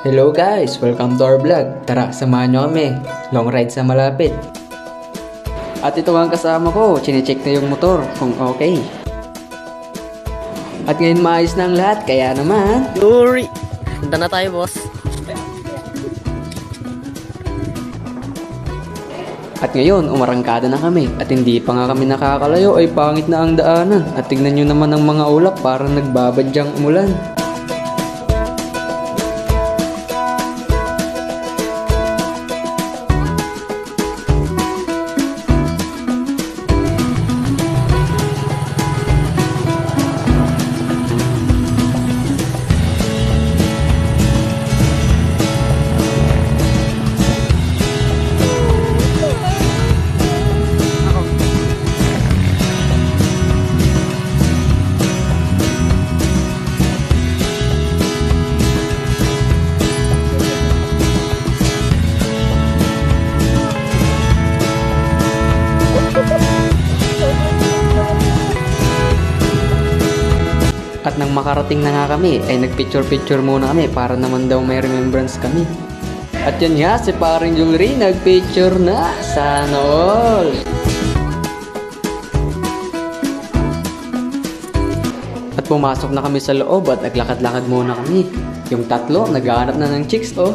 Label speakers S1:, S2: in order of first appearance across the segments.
S1: Hello guys! Welcome to our vlog. Tara, samahan nyo kami. Long ride sa malapit. At ito ang kasama ko. Chinecheck na yung motor kung okay. At ngayon maayos na ang lahat. Kaya naman...
S2: Yuri! Punta na tayo, boss.
S1: At ngayon, umarangkada na kami. At hindi pa nga kami nakakalayo ay pangit na ang daanan. At tignan nyo naman ang mga ulap parang nagbabadyang umulan. At nang makarating na nga kami, ay nagpicture-picture muna kami para naman daw may remembrance kami. At yun nga, si paring Jewelry nagpicture na. Sana all! At pumasok na kami sa loob at naglakad-lakad muna kami. Yung tatlo, naghahanap na ng chicks, oh.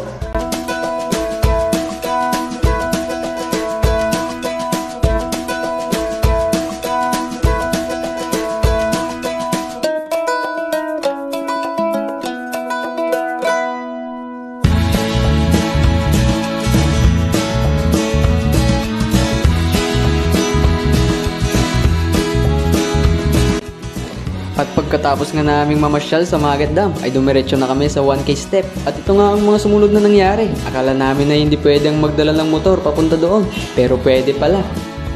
S1: At pagkatapos nga naming mamasyal sa Magat Dam, ay dumiretso na kami sa 1K step. At ito nga ang mga sumunod na nangyari. Akala namin na hindi pwedeng magdala ng motor papunta doon, pero pwede pala.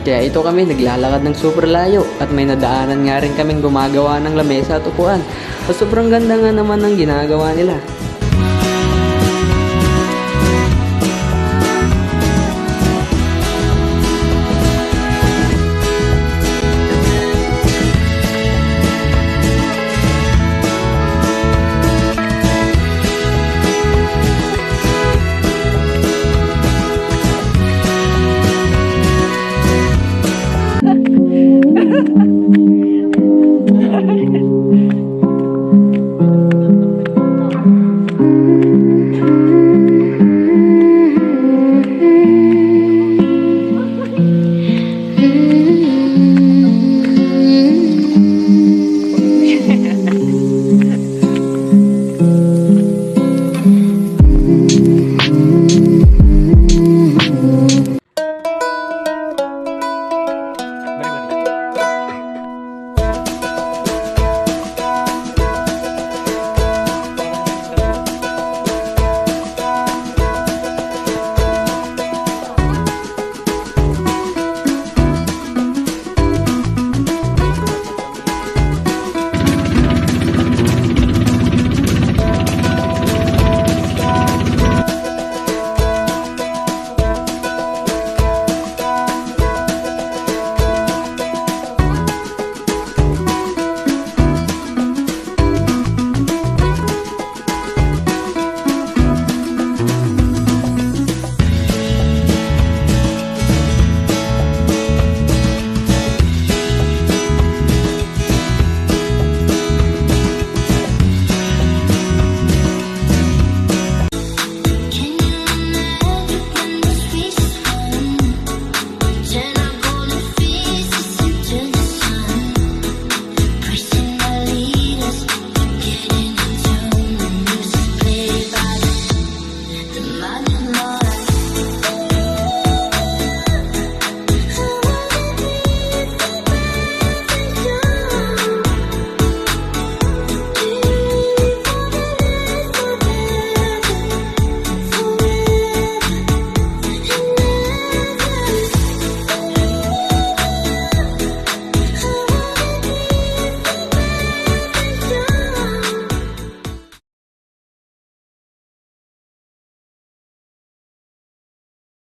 S1: Kaya ito kami naglalakad ng super layo at may nadaanan nga rin kaming gumagawa ng lamesa at upuan. At sobrang ganda nga naman ng ginagawa nila.